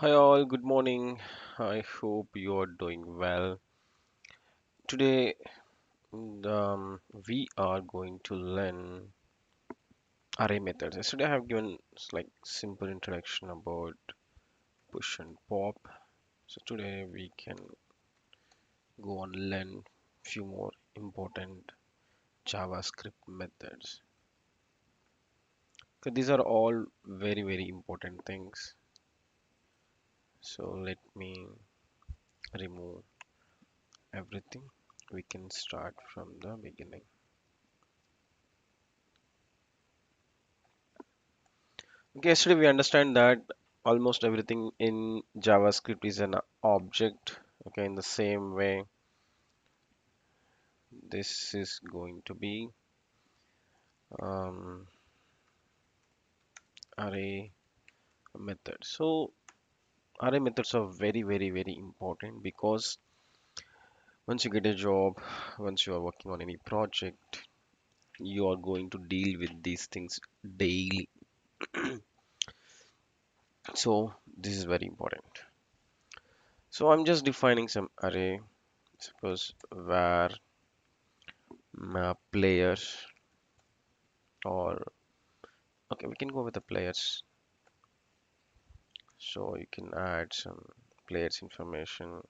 Hi all, good morning. I hope you are doing well. Today, we are going to learn array methods. Yesterday, I have given like simple introduction about push and pop. So today we can go on learn few more important JavaScript methods. So these are all very important things. So let me remove everything. We can start from the beginning. Okay, yesterday we understand that almost everything in JavaScript is an object. Okay, in the same way, this is going to be um, array method. So array methods are very important because once you get a job, once you are working on any project, you are going to deal with these things daily. So this is very important. So I'm just defining some array. Suppose where player or okay, we can go with the players. So you can add some players information.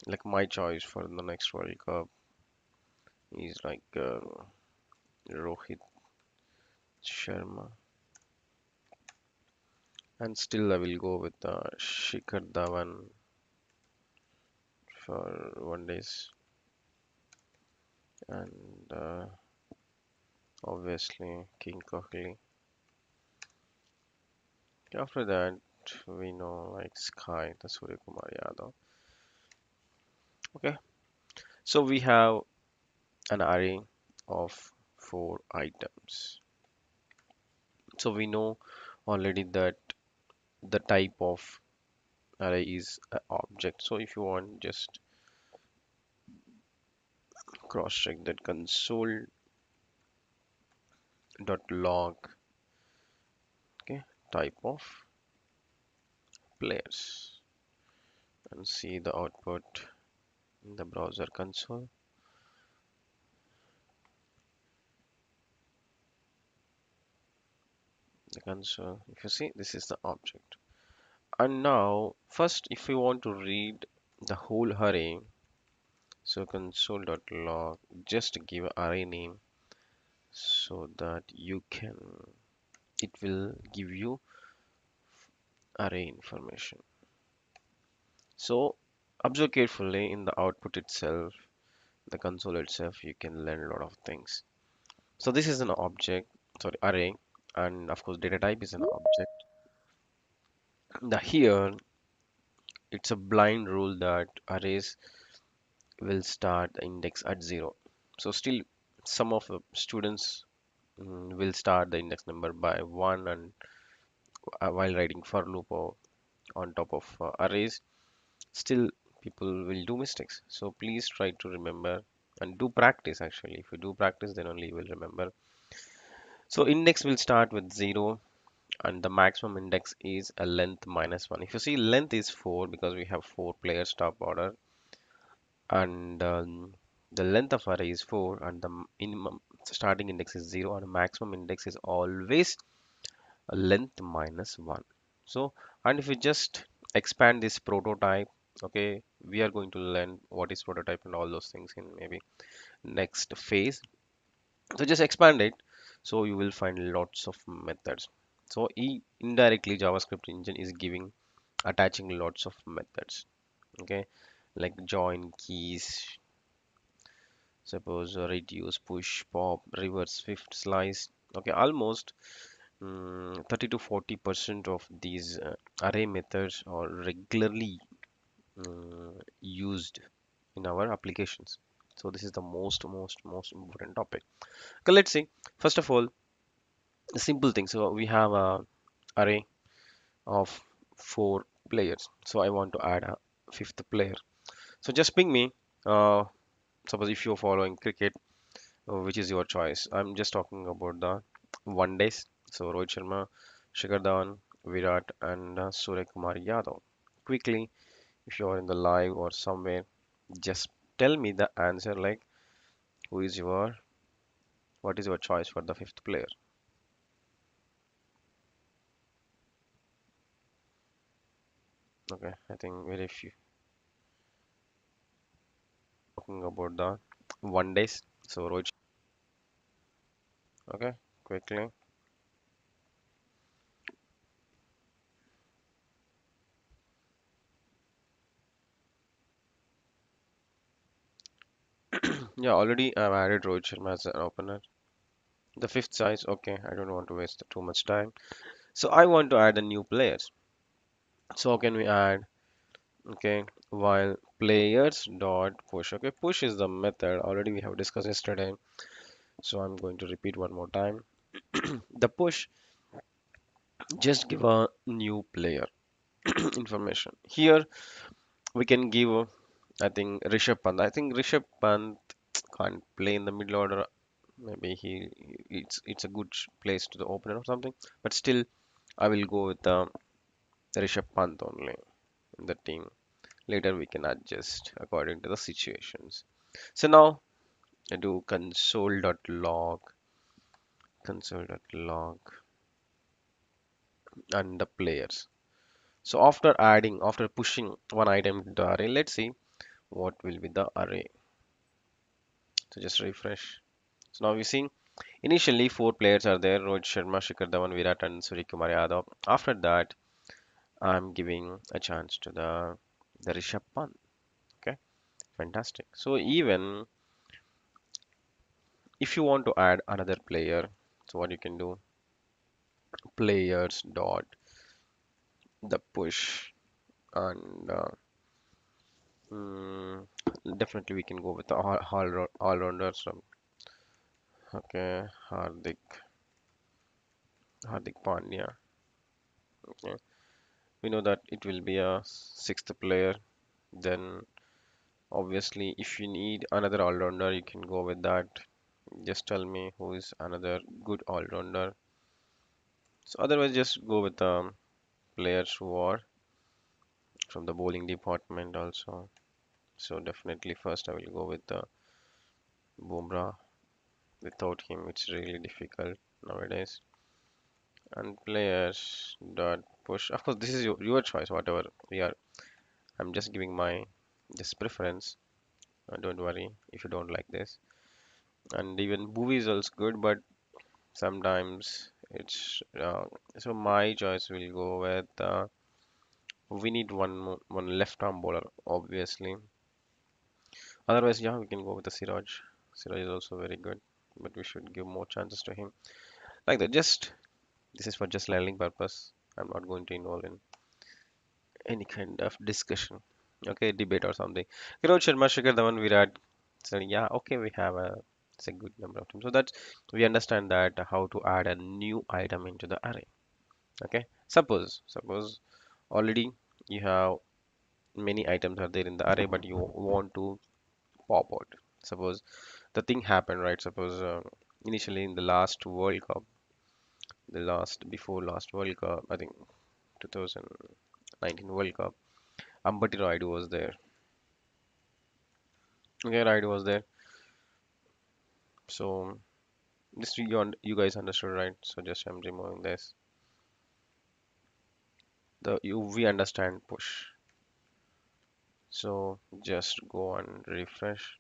Like my choice for the next World Cup is like Rohit Sharma, and still I will go with Shikhar Dhawan for 1 days, and obviously King Kohli. After that, we know like Sky, the Surya Kumar Yadav. Okay, so we have an array of 4 items. So we know already that the type of array is an object. So if you want, just cross check that console.log, okay, type of players, and see the output in the browser console. The console, if you see, this is the object. And now, first, if we want to read the whole array, so console.log, just give array name so that you can, it will give you array information. So observe carefully in the output itself, the console itself, you can learn a lot of things. So this is an object, sorry, array, and of course data type is an object. The here it's a blind rule that arrays will start the index at 0. So still some of the students will start the index number by 1 and while writing for loop or on top of arrays, still people will do mistakes. So please try to remember and do practice. Actually, if you do practice, then only you will remember. So index will start with 0 and the maximum index is a length minus 1. If you see, length is 4 because we have 4 players top order, and the length of array is 4, and the minimum starting index is 0, and the maximum index is always a length minus 1. So, and if we just expand this prototype, okay, we are going to learn what is prototype and all those things in maybe next phase. So just expand it, so you will find lots of methods. So indirectly JavaScript engine is giving attaching lots of methods, okay, like join keys, suppose reduce, push, pop, reverse, swift, slice. Okay, almost 30 to 40% of these array methods are regularly used in our applications. So this is the most important topic. Okay, let's see. First of all, the simple thing. So we have a array of 4 players. So I want to add a fifth player. So just ping me. Uh, Suppose if you're following cricket, which is your choice. I'm just talking about the 1 days. So Rohit Sharma, Shikhar Dhawan, Virat and Surya Kumar Yadav. Quickly, if you are in the live or somewhere, just tell me the answer like who is your what is your choice for the fifth player. Okay, I think very few talking about the one days. So Rohit, okay, quickly. Yeah, already I've added Rohit Sharma as an opener. The fifth size, okay, I don't want to waste too much time. So I want to add a new players. So how can we add? Okay, while players dot push. Okay, push is the method already we have discussed yesterday. So I'm going to repeat one more time. The push just give a new player information. Here we can give I think Rishabh Pant. I think Rishabh Pant can't play in the middle order. Maybe it's a good place to the opener or something. But still, I will go with Rishabh Pant only in the team. Later we can adjust according to the situations. So now I do console.log and the players. So after pushing one item to the array, let's see what will be the array. So just refresh. So now we see initially four players are there: Rohit Sharma, Shikhar Dhawan, Virat, and Suryakumar Yadav. After that, I'm giving a chance to the Rishabh Pant. Okay, fantastic. So even if you want to add another player, so what you can do, players dot the push and mm, definitely we can go with the all-rounders. Okay, Hardik Pandya. Okay, we know that it will be a sixth player. Then obviously, if you need another all-rounder, you can go with that. Just tell me who is another good all-rounder. So otherwise, just go with the players who are from the bowling department also. So definitely first I will go with the Bumrah. Without him, it's really difficult nowadays. And players dot push. Of course, this is your choice. Whatever we are, I'm just giving my just preference. Don't worry if you don't like this. And even Bhuvi is also good, but sometimes it's so my choice will go with we need one left arm bowler obviously. Otherwise, yeah, we can go with the Siraj. Siraj is also very good, but we should give more chances to him. Like that, just this is for just learning purpose. I'm not going to involve in any kind of discussion. Okay, debate or something. Rohit Sharma, Shikhar Dhawan, Virat. So yeah, okay, we have it's a good number of teams. So that's we understand that how to add a new item into the array. Okay, suppose already you have many items are there in the array, but you want to pop out. Suppose the thing happened, right? Suppose initially in the last World Cup, the last before last World Cup, I think 2019 World Cup, Ambati Raidu was there. Okay, Raidu was there. So this you guys understood, right? So just I'm removing this. We understand push. So just go and refresh.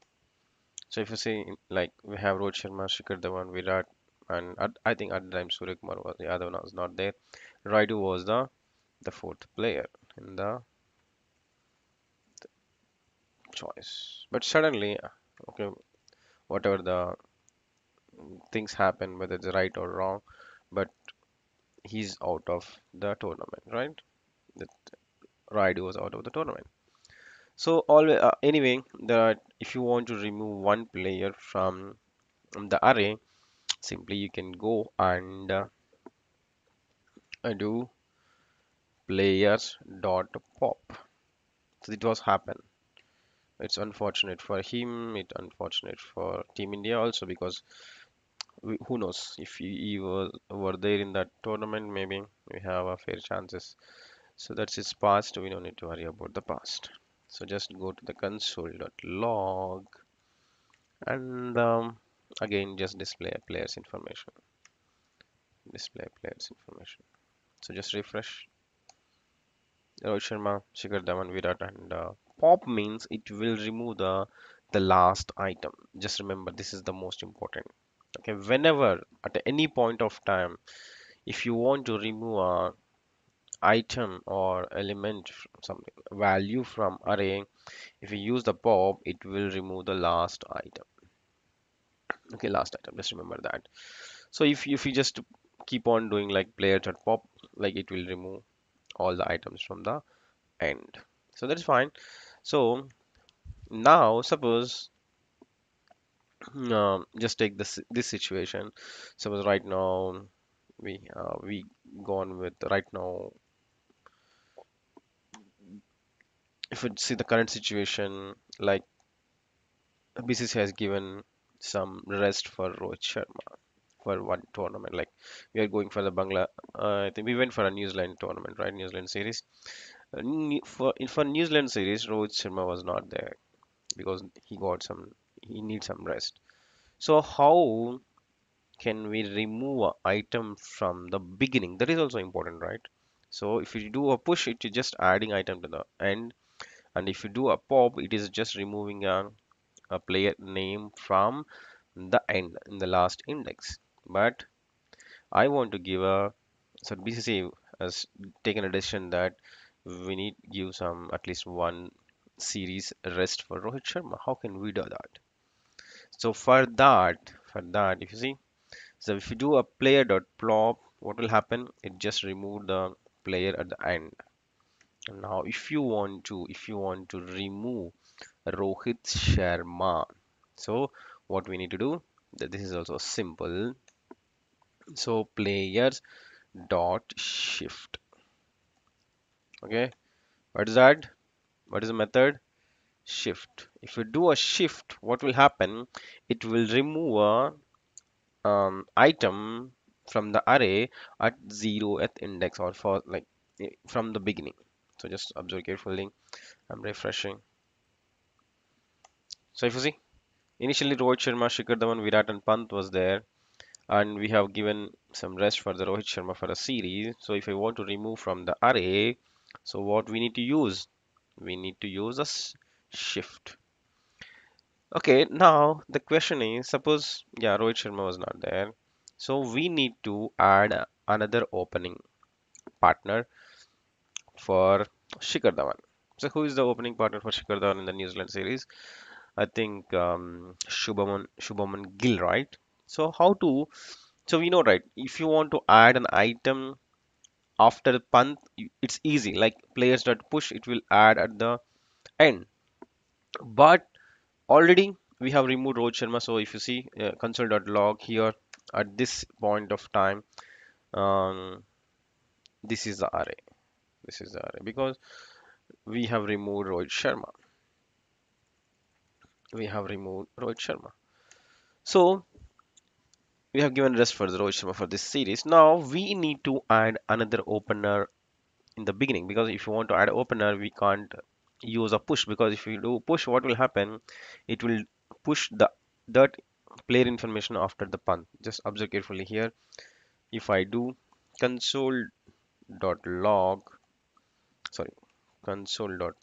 So if you see like we have Rohit Sharma, Shikhar Dhawan, Virat, and I think at the time Surya Kumar was the other one was not there. Raidu was the fourth player in the choice. But suddenly, okay, whatever the things happen, whether it's right or wrong, but he's out of the tournament, right? That Raidu was out of the tournament. So always, anyway, if you want to remove one player from the array, simply you can go and do players dot pop. So it was happen. It's unfortunate for him. It's unfortunate for Team India also because who knows if were there in that tournament, maybe we have a fair chances. So that's its past. We don't need to worry about the past. So just go to the console.log and again just display a player's information. Display player's information. So just refresh. Rohit Sharma, Shikhar Dhawan, Virat, and pop means it will remove the last item. Just remember, this is the most important. Okay, whenever at any point of time, if you want to remove a item or element, something value from array, if you use the pop, it will remove the last item. Okay, last item. Just remember that. So if you just keep on doing like player.pop, like it will remove all the items from the end. So that's fine. So now suppose just take this situation. Suppose right now we gone with right now. If you see the current situation, like BCC has given some rest for Rohit Sharma for one tournament. Like we are going for the Bangla. I think we went for a New Zealand tournament, right? New Zealand series. For New Zealand series, Rohit Sharma was not there because he needs some rest. So how can we remove an item from the beginning? That is also important, right? So if you do a push, it is just adding item to the end, and if you do a pop, it is just removing a player name from the end in the last index. But I want to give a so BCC has taken a decision that we need to give some at least one series rest for Rohit Sharma. How can we do that? So for that, if you see, so if you do a player dot plop, what will happen? It just remove the player at the end. And now if you want to remove Rohit Sharma, so what we need to do? This is also simple. So players dot shift. Okay, what is that? What is the method? Shift. If you do a shift, what will happen? It will remove a item from the array at 0th index or for like from the beginning. So just observe carefully. I'm refreshing. So if you see, initially Rohit Sharma, Shikhar Dhawan, Virat and Pant was there, and we have given some rest for the Rohit Sharma for a series. So if I want to remove from the array, so what we need to use? We need to use a shift. Okay, now the question is, suppose, yeah, Rohit Sharma was not there. So we need to add another opening partner for Shikhar Dhawan. So who is the opening partner for Shikhar Dhawan in the New Zealand series? I think Shubhaman Gill, right? So so we know, right? If you want to add an item after the punt, it's easy. Like players dot push, it will add at the end. But already we have removed Rohit Sharma. So if you see console.log here at this point of time, um, this is the array. This is the array because we have removed Rohit Sharma. We have removed Rohit Sharma. So we have given rest for the Rohit Sharma for this series. Now we need to add another opener in the beginning because if you want to add opener, we can't use a push because if you do push, what will happen? It will push that player information after the punt. Just observe carefully here. If I do console.log, sorry, console dot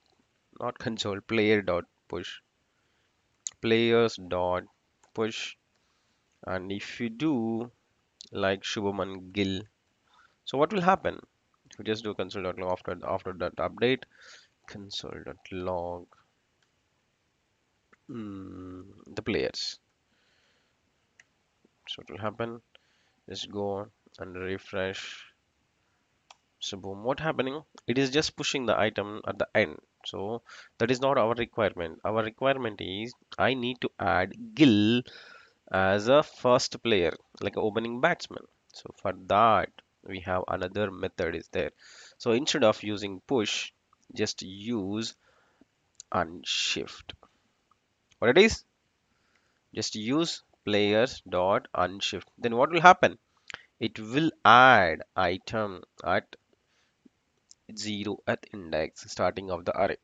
not console player dot push players dot push, and if you do like Shubhaman Gill, so what will happen? If you just do console.log after that update, console.log the players. So what will happen? Just go and refresh. So boom, what happening? It is just pushing the item at the end. So that is not our requirement. Our requirement is I need to add Gill as a first player, like an opening batsman. So for that, we have another method is there. So instead of using push, just use unshift. What it is? Just use players dot unshift. Then what will happen? It will add item at 0th index starting of the array.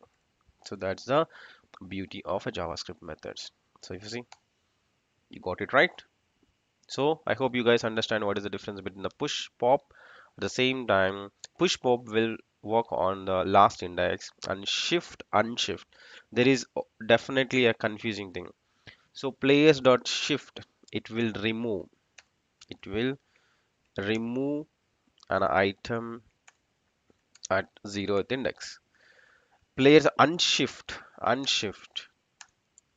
So that's the beauty of a JavaScript methods. So if you see, you got it right. So I hope you guys understand what is the difference between the push pop. At the same time, push pop will work on the last index and shift unshift. There is definitely a confusing thing. So players dot shift, it will remove. It will remove an item at 0th index. Players unshift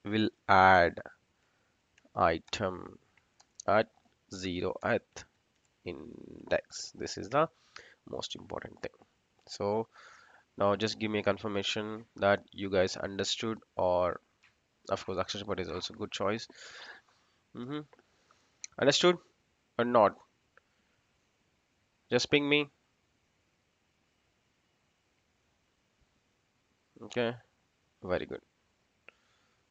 will add item at 0th index. This is the most important thing. So now just give me a confirmation that you guys understood, or of course Akshay is also good choice. hmm Understood or not? Just ping me. Okay, very good.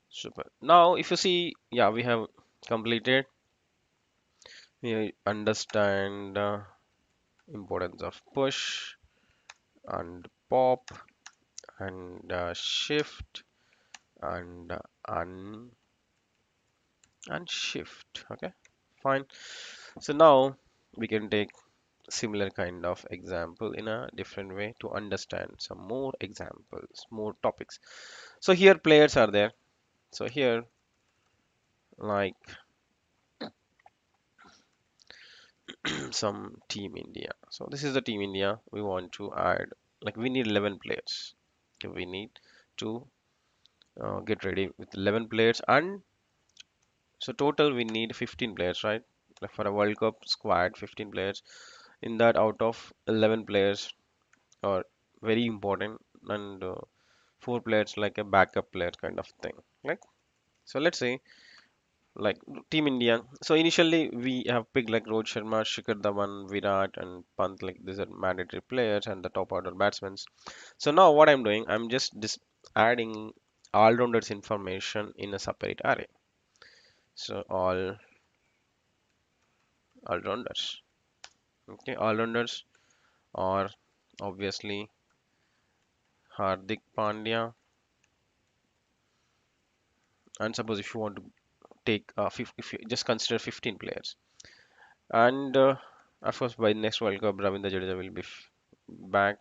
Super. Now if you see, yeah, we have completed. We understand importance of push and pop and shift and and shift. Okay, fine. So now we can take similar kind of example in a different way to understand some more examples, more topics. So here players are there. So here, like some team India. So this is the team India. We want to add, like we need 11 players. Okay, we need to get ready with 11 players, and so total we need 15 players, right? Like for a World Cup squad, 15 players. In that, out of 11 players are very important, and 4 players like a backup player kind of thing. Like, so let's say like Team India. So initially we have picked like Rohit Sharma, Shikhar Dhawan, Virat, and Pant. Like these are mandatory players and the top order batsmen. So now what I'm doing, I'm just adding all-rounders information in a separate array. So all-rounders. Okay, all-rounders are obviously Hardik Pandya. And suppose if you want to take if you just consider 15 players, and of course by next World Cup Ravindra Jadeja will be back.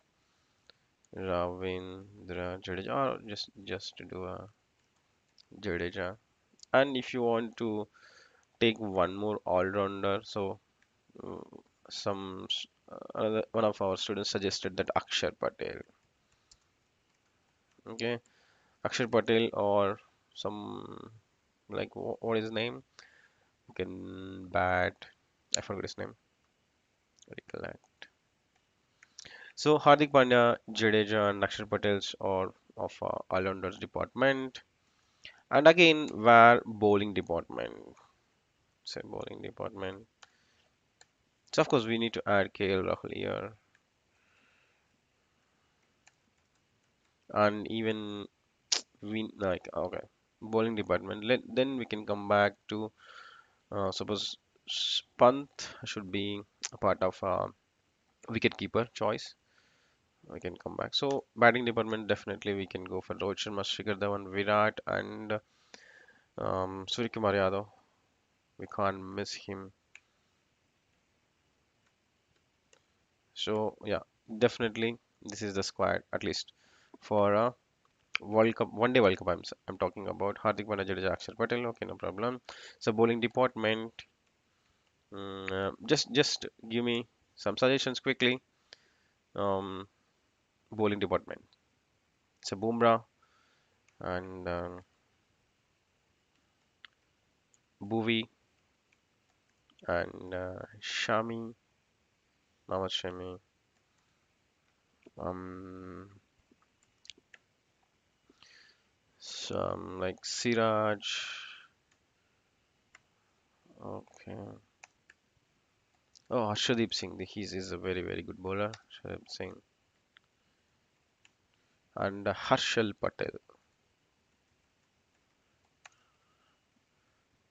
Ravindra Jadeja, or just to do a Jadeja. And if you want to take one more all-rounder, so uh, another one of our students suggested that Akshar Patel. Okay, Akshar Patel, or some, like what is his name? You can bat. I forgot his name. Recollect. So Hardik Pandya, Jadeja, and Akshar Patels are of all-rounders department. And again, where bowling department. Say bowling department. So of course we need to add KL Rahul here, and even we like okay bowling department. Then we can come back to suppose Pant should be a part of wicket keeper choice. We can come back. So batting department, definitely we can go for Rohit Sharma, Shikhar Dhawan, Virat, and Surya Kumar Yadav. We can't miss him. So yeah, definitely this is the squad at least for a World Cup, one day World Cup. I'm talking about Hardik Pandya, Jadeja, Akshar Patel. Okay, no problem. So bowling department, just give me some suggestions quickly. Um, Bowling department. So Bumrah and Bhuvi and Shami, Mohammad Shami, um, some like Siraj. Okay. Oh, Harshdeep Singh. Is a very good bowler. Harshdeep Singh and Harshal Patel.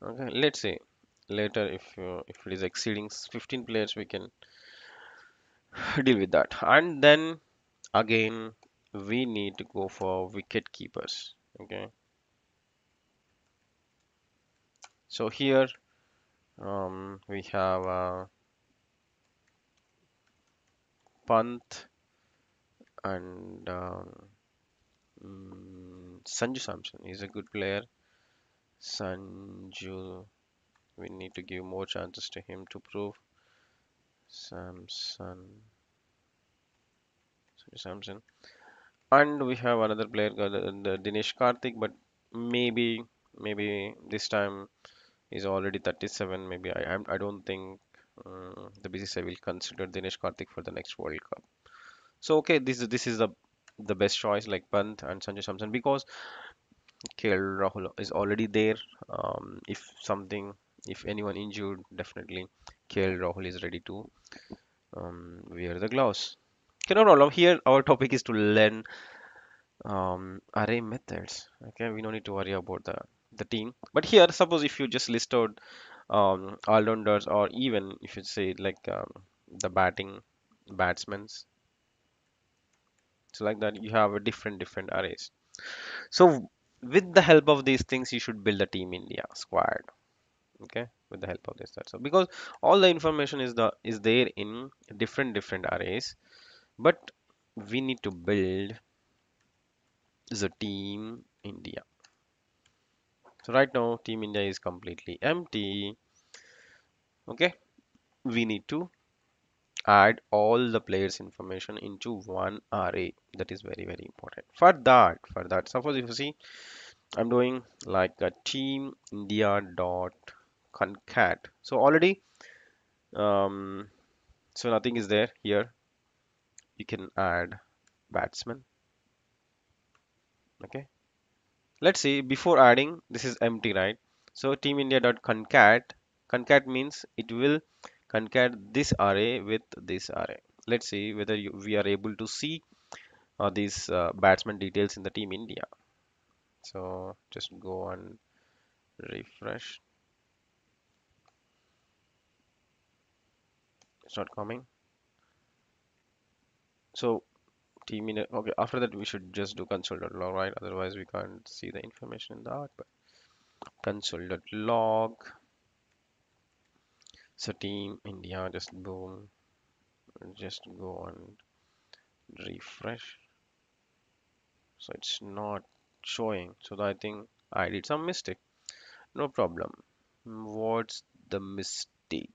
Okay, let's say later if it is exceeding 15 players, we can deal with that. And then again, we need to go for wicket keepers. Okay, so here we have Pant and Sanju Samson is a good player. Sanju, we need to give more chances to him to prove. Samson, Sanju Samson, and we have another player called the Dinesh Karthik, but maybe this time is already 37. Maybe I don't think the BCCI will consider Dinesh Karthik for the next World Cup. So okay, this is the best choice like Pant and Sanju Samson because KL Rahul is already there. If something, if anyone injured, definitely KL Rahul is ready to wear the gloves. Okay, no problem. Here our topic is to learn array methods. Okay, we don't need to worry about the team. But here, suppose if you just list out all-rounders, or even if you say like the batsmen, so like that you have a different arrays. So with the help of these things, you should build a team India squad. Okay, with the help of this, that's all. Because all the information is there in different arrays, but we need to build the team India. So right now, team India is completely empty. Okay, we need to add all the players information into one array. That is very important. For that, suppose if you see, I'm doing like a team India dot concat. So already, um, so nothing is there here. You can add batsman. Okay, let's see, before adding, this is empty, right? So team India dot concat means it will concat this array with this array. Let's see whether we are able to see these batsman details in the team India. So just go and refresh. It's not coming. So team India. Okay, after that we should just do console.log, right? Otherwise we can't see the information in the output. Console.log. So team India, just boom, just go and refresh. So it's not showing. So I think I did some mistake. No problem. What's the mistake?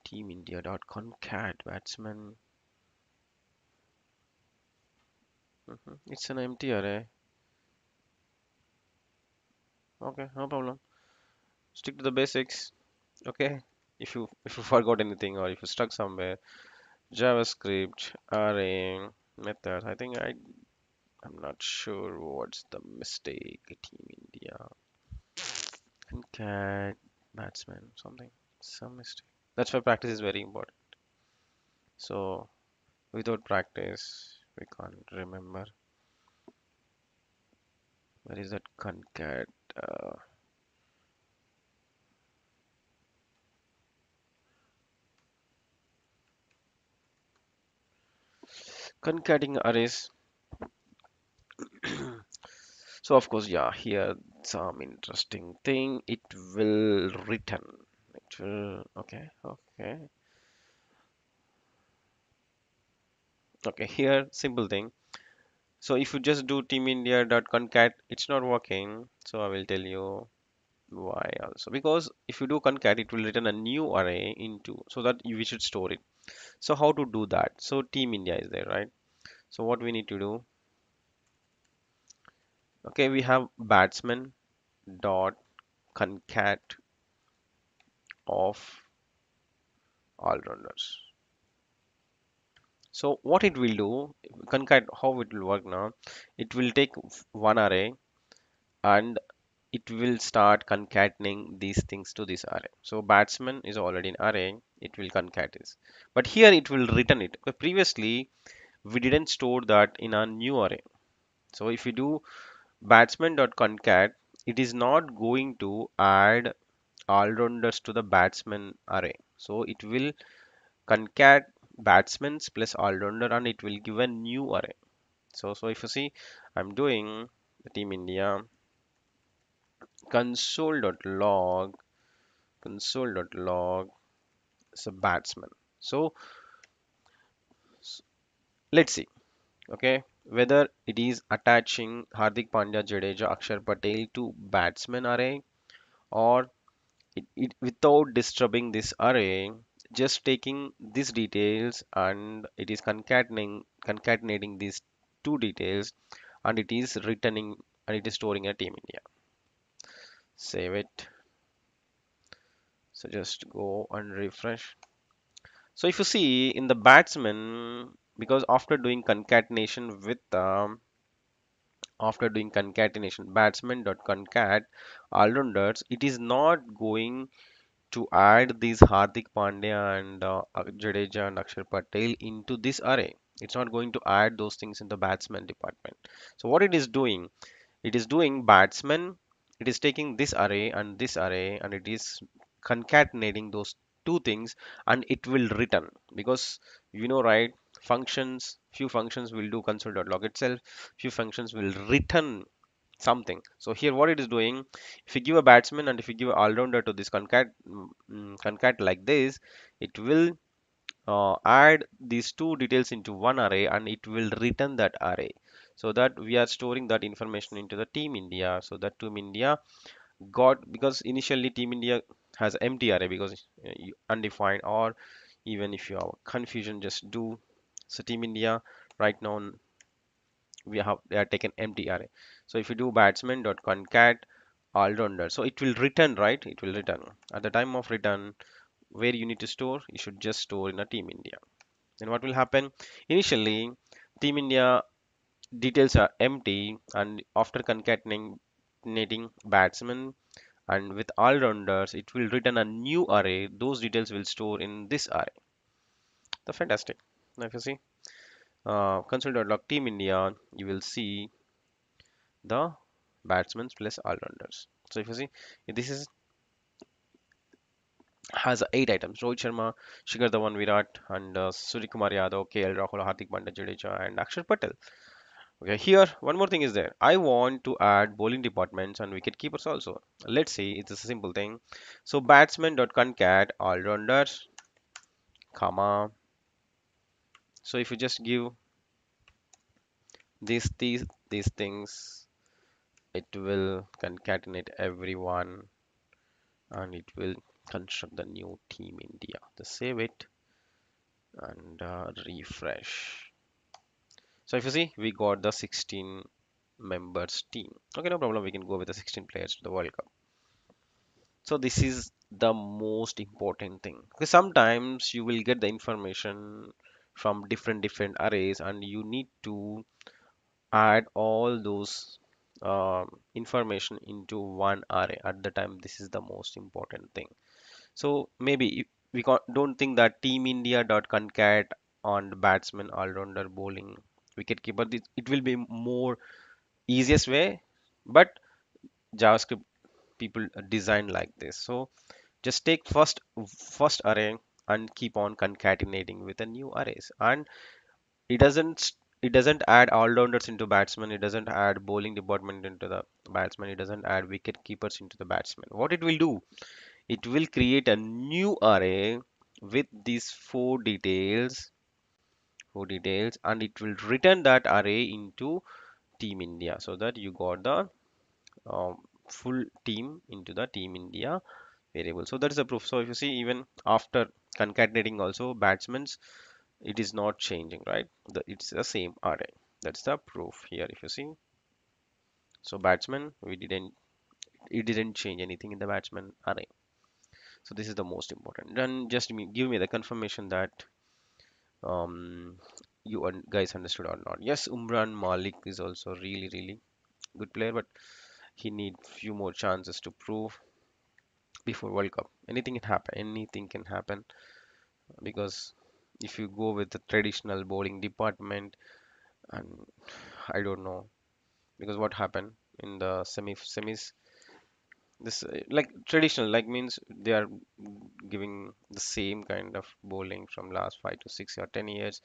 Team India dot concat batsman. It's an empty array. Okay, no problem. Stick to the basics. Okay. If you forgot anything or if you stuck somewhere, JavaScript array method. I think I'm not sure what's the mistake. Team India concat batsman something, some mistake. That's why practice is very important. So without practice, we can't remember. Where is that concat? Uh, Concatenating arrays. So of course, yeah, here some interesting thing. It will return. It will. Okay. Here, simple thing. So if you just do teamindia.concat, it's not working. So I will tell you why also. Because if you do concat, it will return a new array into so that we should store it. So how to do that? So team India is there, right? So what we need to do? Okay, we have batsman dot concat of all rounders. So what it will do, concat, how it will work now? It will take one array and it will start concatenating these things to this array. So batsman is already an array, it will concat this. But here it will return it. But previously we didn't store that in a new array. So if you do batsman.concat, it is not going to add all-rounders to the batsman array. So it will concat batsmen plus all-rounder and it will give a new array. So if you see, I'm doing the Team India console.log console.log so batsman. So let's see, okay, whether it is attaching Hardik Pandya, Jadeja, Akshar Patel to batsman array or without disturbing this array, just taking these details and it is concatenating these two details and it is returning and it is storing a Team India. Save it. So just go and refresh. So if you see in the batsman, because after doing concatenation batsman dot concat all-rounders, it is not going to add these Hardik Pandya and Jadeja and Akshar Patel into this array. It's not going to add those things in the batsman department. So what it is doing batsman, it is taking this array and it is concatenating those two things and it will return because right, few functions will do console.log itself, few functions will return something. So here what it is doing, if you give a batsman and if you give an all-rounder to this concat like this, it will add these two details into one array and it will return that array, so that we are storing that information into the Team India. So that Team India got, because initially Team India has empty array because undefined, or even if you have confusion, just do so Team India right now they are taken empty array. So if you do batsman dot concat all-rounder, so it will return, right, it will return at the time of return where you need to store, you should just store in a Team India. Then what will happen, initially Team India details are empty and after concatenating batsman and with all-rounders it will return a new array, those details will store in this array. The fantastic. Now if you see console.log Team India, you will see the batsmen plus all-rounders. So if you see, this is has 8 items: Rohit Sharma, Shikhar Dhawan, Virat, and Suryakumar Yadav, KL Rahul, Hardik Pandya, Jadeja, and Akshar Patel. Okay, here one more thing is there. I want to add bowling departments and wicket keepers also. Let's see, it's a simple thing. So batsman.concat all-rounders, comma. So if you just give these things, it will concatenate everyone and it will construct the new Team India. Just save it and refresh. So if you see, we got the 16 members team. Okay, no problem. We can go with the 16 players to the World Cup. So this is the most important thing because sometimes you will get the information from different arrays and you need to add all those information into one array at the time. This is the most important thing. So maybe we don't think that Team India dot concat on batsman, all-rounder, bowling, wicketkeeper. It will be more easiest way, but JavaScript people design like this. So just take first array and keep on concatenating with the new arrays, and it doesn't it doesn't add all-rounders into batsman. It doesn't add bowling department into the batsman. It doesn't add wicket keepers into the batsman. What it will do, it will create a new array with these four details and it will return that array into Team India, so that you got the full team into the Team India variable. So that is the proof. So if you see, even after concatenating also batsmen's, it is not changing, right, it's the same array. That's the proof here. If you see, so batsman, it didn't change anything in the batsman array. So this is the most important. Then just give me the confirmation that um, guys understood or not. Yes, Umran Malik is also really good player, but he need few more chances to prove before World Cup. Anything can happen because if you go with the traditional bowling department, and I don't know, because what happened in the semis, This like traditional, like means they are giving the same kind of bowling from last 5 to 6 or 10 years.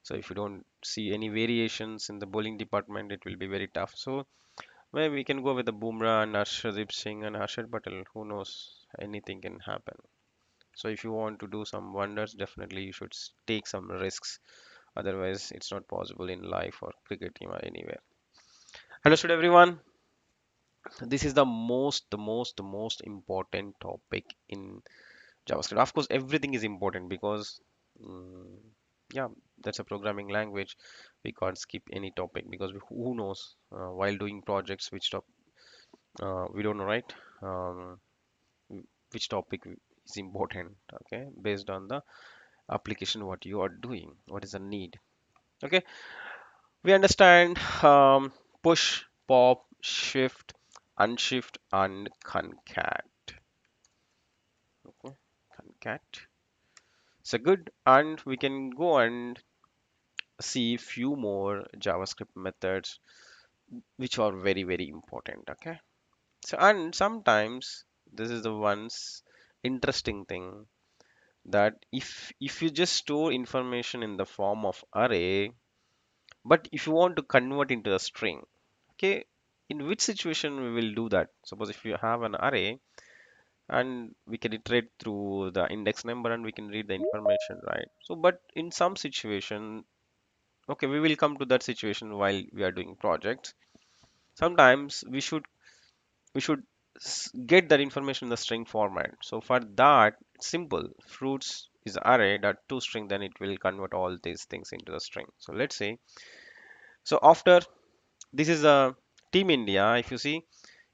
So if you don't see any variations in the bowling department, it will be very tough. So maybe we can go with the Bumrah and Arshdeep Singh and Harshad Patel. Who knows? Anything can happen. So if you want to do some wonders, definitely you should take some risks. Otherwise, it's not possible in life or cricket team or anywhere. Understood, everyone? This is the most important topic in JavaScript. Of course, everything is important because, mm, yeah, that's a programming language. We can't skip any topic because who knows while doing projects which we don't know, right? Um, which topic is important, okay, based on the application what you are doing, what is the need. Okay, we understand push, pop, shift, unshift, and concat. Okay, concat. So good, and we can go and see few more JavaScript methods which are very important. Okay, so and sometimes this is the one's interesting thing that if you just store information in the form of array, but if you want to convert into a string, okay, in which situation we will do that? Suppose if you have an array and we can iterate through the index number and we can read the information, right? So but in some situation, okay, we will come to that situation while we are doing projects. Sometimes we should get that information in the string format. So for that, it's simple. Fruits is array dot toString, then it will convert all these things into the string. So let's say, so after this is a Team India, if you see,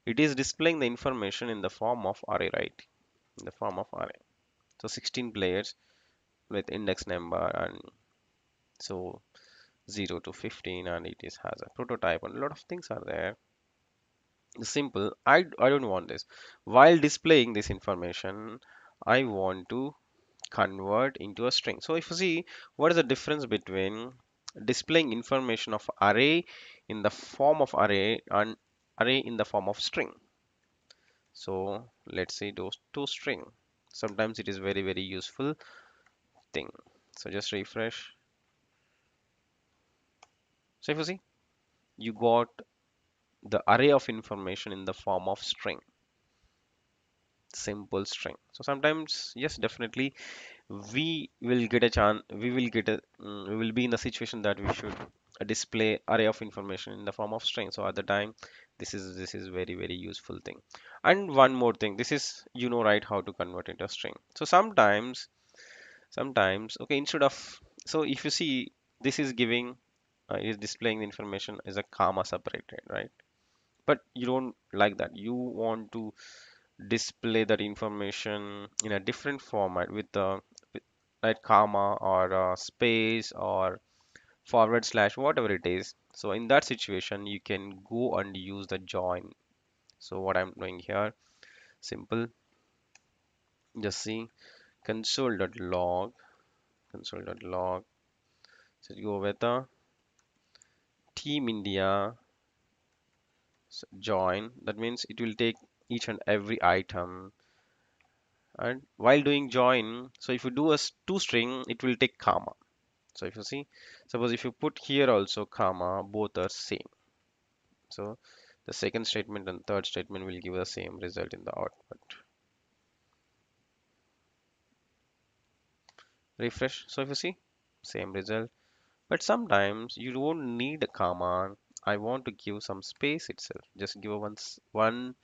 it is displaying the information in the form of array, right? In the form of array. So 16 players with index number and so 0 to 15, and it is has a prototype and a lot of things are there. Simple. I don't want this. While displaying this information, I want to convert into a string. So if you see, what is the difference between displaying information of array in the form of array and array in the form of string? So let's say those two string. Sometimes it is very useful thing. So just refresh. So if you see, you got the array of information in the form of string, simple string. So sometimes, yes, definitely we will get a chance, we will be in the situation that we should display array of information in the form of string. So at the time, this is very useful thing. And one more thing, this is, you know, right, how to convert into a string. So sometimes, okay, instead of, so if you see, this is giving is displaying the information as a comma separated, right? But you don't like that. You want to display that information in a different format with the like comma or space or forward slash, whatever it is. So in that situation, you can go and use the join. So what I'm doing here, simple, just see console.log, console.log. So go with the team India join. That means it will take each and every item. And while doing join, so if you do a toString, it will take comma. So if you see, suppose if you put here also comma, both are same. So the second statement and third statement will give the same result in the output. Refresh. So if you see, same result. But sometimes you don't need a comma. I want to give some space itself. Just give a one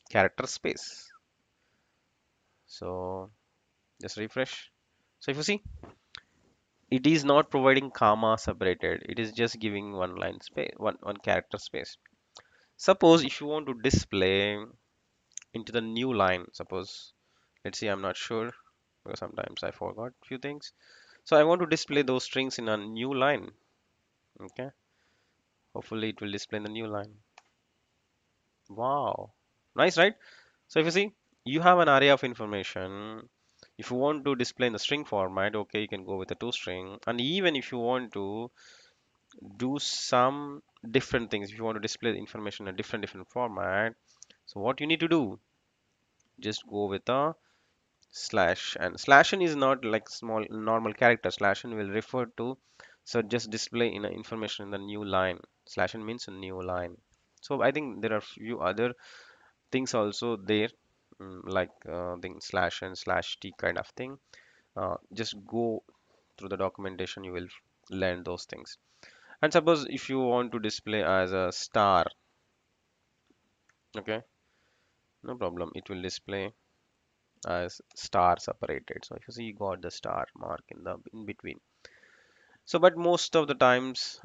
character space. So just refresh. So if you see, it is not providing comma separated. It is just giving one line space, one character space. Suppose if you want to display into the new line, suppose, let's see, I'm not sure because sometimes I forgot few things. So I want to display those strings in a new line. Okay, hopefully it will display in the new line. Wow, nice, right? So if you see, you have an array of information. If you want to display in the string format, okay, you can go with the toString. And even if you want to do some different things, if you want to display the information in a different format, so what you need to do, just go with a slash n. Slash n is not like small normal character. Slash n will refer to, so just display in information in the new line. Slash n means a new line. So I think there are few other things also there, like thing slash n slash t kind of thing. Just go through the documentation, you will learn those things. And suppose if you want to display as a star, okay, no problem, it will display as star separated. So if you see, you got the star mark in the in between. So but most of the times,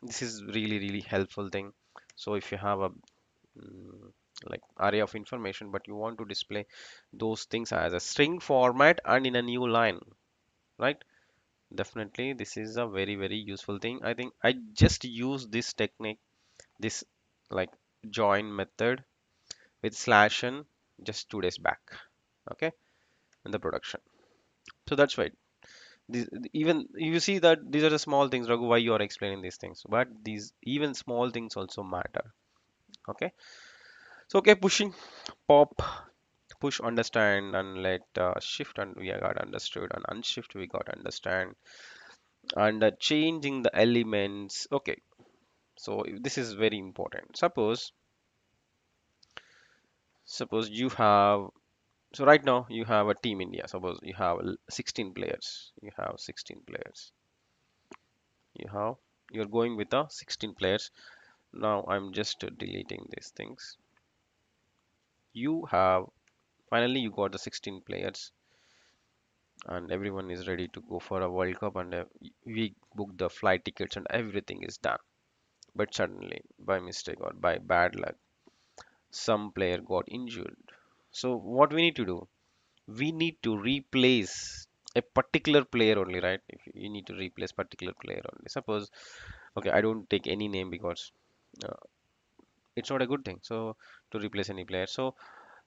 this is really helpful thing. So if you have a mm, like array of information, but you want to display those things as a string format and in a new line, right? Definitely this is a very useful thing. I think I just use this technique, this like join method with slash n just 2 days back, okay, in the production. So that's why these, even you see that these are the small things, Raghu, why you are explaining these things, but these even small things also matter. Okay, so okay, pushing, pop, push, understand, and let shift, and we got understood, and unshift we got understand, and changing the elements. Okay, so this is very important. Suppose you have, so right now you have a team India. Suppose you have 16 players. You have 16 players. You have, you're going with the 16 players. Now I'm just deleting these things. You have, finally you got the 16 players, and everyone is ready to go for a World Cup, and we booked the flight tickets and everything is done. But suddenly, by mistake or by bad luck, some player got injured. So what we need to do? We need to replace a particular player only, right? If you need to replace particular player only. Suppose, okay, I don't take any name because uh, it's not a good thing. So to replace any player. So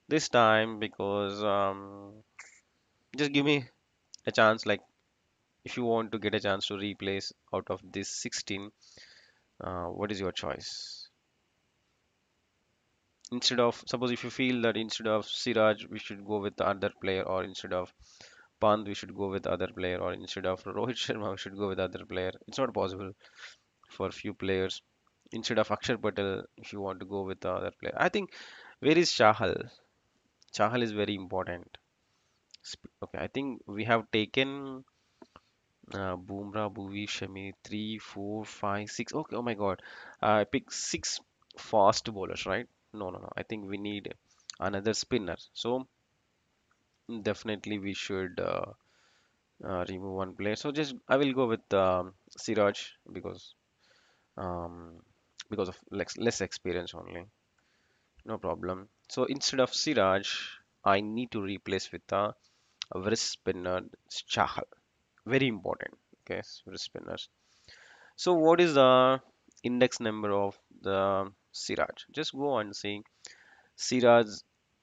this time, because just give me a chance, like if you want to get a chance to replace out of this 16, what is your choice? Instead of, suppose if you feel that instead of Siraj we should go with the other player, or instead of Pant we should go with other player, or instead of Rohit Sharma we should go with other player. It's not possible for few players. Instead of Akshar Patel, if you want to go with the other player, I think, where is Chahal? Chahal is very important. Okay, I think we have taken Bumrah, Bhuvi, Shami, 3, 4, 5, 6. Okay, oh my God. I picked six fast bowlers, right? No. I think we need another spinner. So definitely we should remove one player. So just I will go with Siraj um, because of less experience only. No problem. So instead of Siraj, I need to replace with a wrist spinner, Chahal. Very important. Okay, wrist spinners. So what is the index number of the Siraj? Just go and see Siraj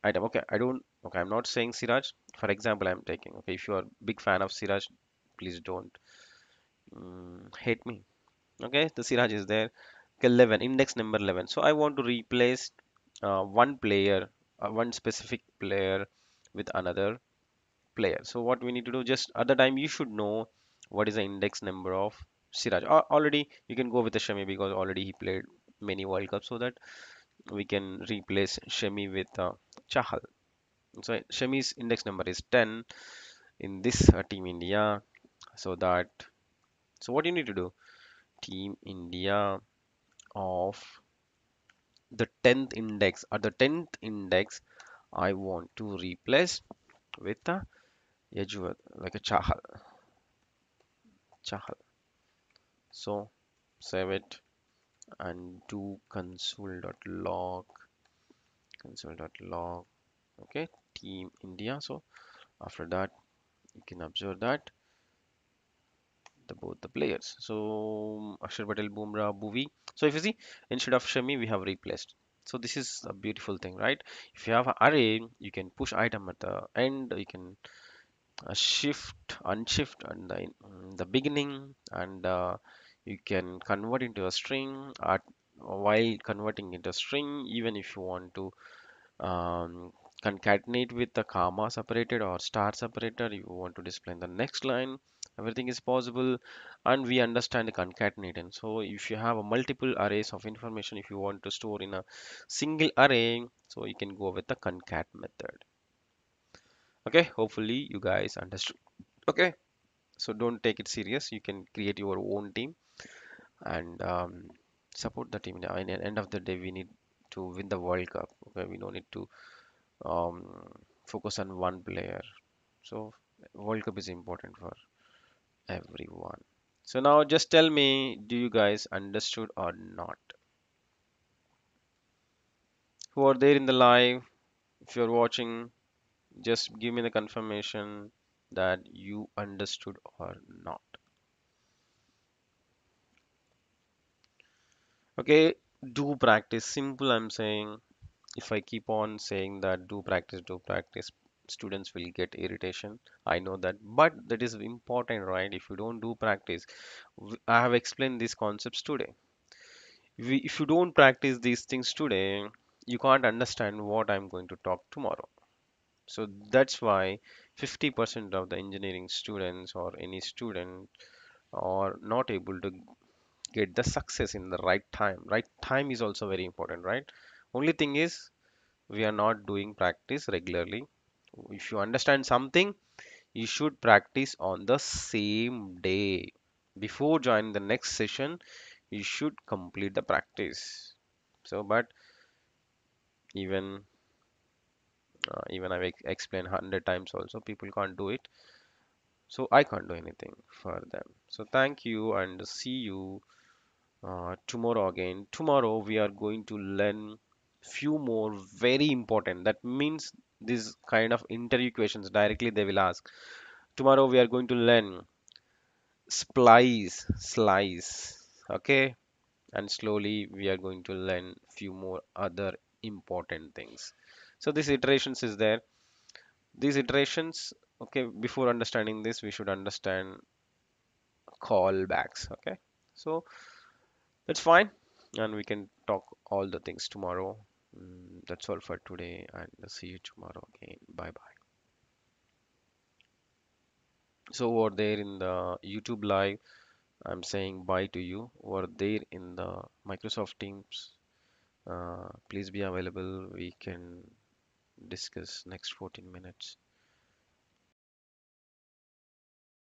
item. Okay, I don't. Okay, I'm not saying Siraj. For example, I'm taking. Okay, if you are big fan of Siraj, please don't hate me. Okay, the Siraj is there. Okay, 11, index number 11. So I want to replace one player, one specific player with another player. So what we need to do, just at the time you should know what is the index number of Siraj. Already you can go with the Shami because already he played many World Cups, so that we can replace Shami with Chahal. So Shami's index number is 10 in this Team India. So that, so what you need to do, Team India of the 10th index, at the 10th index I want to replace with a Yajur, like a Chahal. So save it and do console.log, okay, Team India. So after that you can observe that the both the players, so Akshar Patel, Bumrah, Bhuvi. So if you see, instead of Shami we have replaced. So this is a beautiful thing, right? If you have an array, you can push item at the end, you can shift, unshift and the beginning, and you can convert into a string at while converting into a string, even if you want to um, concatenate with the comma separated or star separated, you want to display in the next line, everything is possible. And we understand the concatenating. So if you have a multiple arrays of information, if you want to store in a single array, so you can go with the concat method. Okay, hopefully you guys understood. Okay, so don't take it serious, you can create your own team and support the team. At the end of the day, we need to win the World Cup. Okay, we don't need to um, focus on one player. So World Cup is important for everyone. So now just tell me, do you guys understood or not? Who are there in the live? If you're watching, just give me the confirmation that you understood or not. Okay, do practice. Simple, I'm saying. If I keep on saying that do practice, students will get irritation. I know that, but that is important, right? If you don't do practice, I have explained these concepts today. If you don't practice these things today, you can't understand what I'm going to talk tomorrow. So that's why 50% of the engineering students or any student are not able to get the success in the right time. Right time is also very important, right? Only thing is we are not doing practice regularly. If you understand something, you should practice on the same day. Before joining the next session, you should complete the practice. So, but even even I've explained 100 times also, people can't do it. So I can't do anything for them. So thank you and see you tomorrow again. Tomorrow we are going to learn few more very important. That means this kind of interview questions directly they will ask. Tomorrow we are going to learn slice, okay? And slowly we are going to learn few more other important things. So these iterations is there. These iterations, okay, before understanding this, we should understand callbacks, okay? So that's fine, and we can talk all the things tomorrow. That's all for today, and see you tomorrow again. Bye bye. So over there in the YouTube live, I'm saying bye to you. Over there in the Microsoft Teams, please be available. We can discuss next 14 minutes.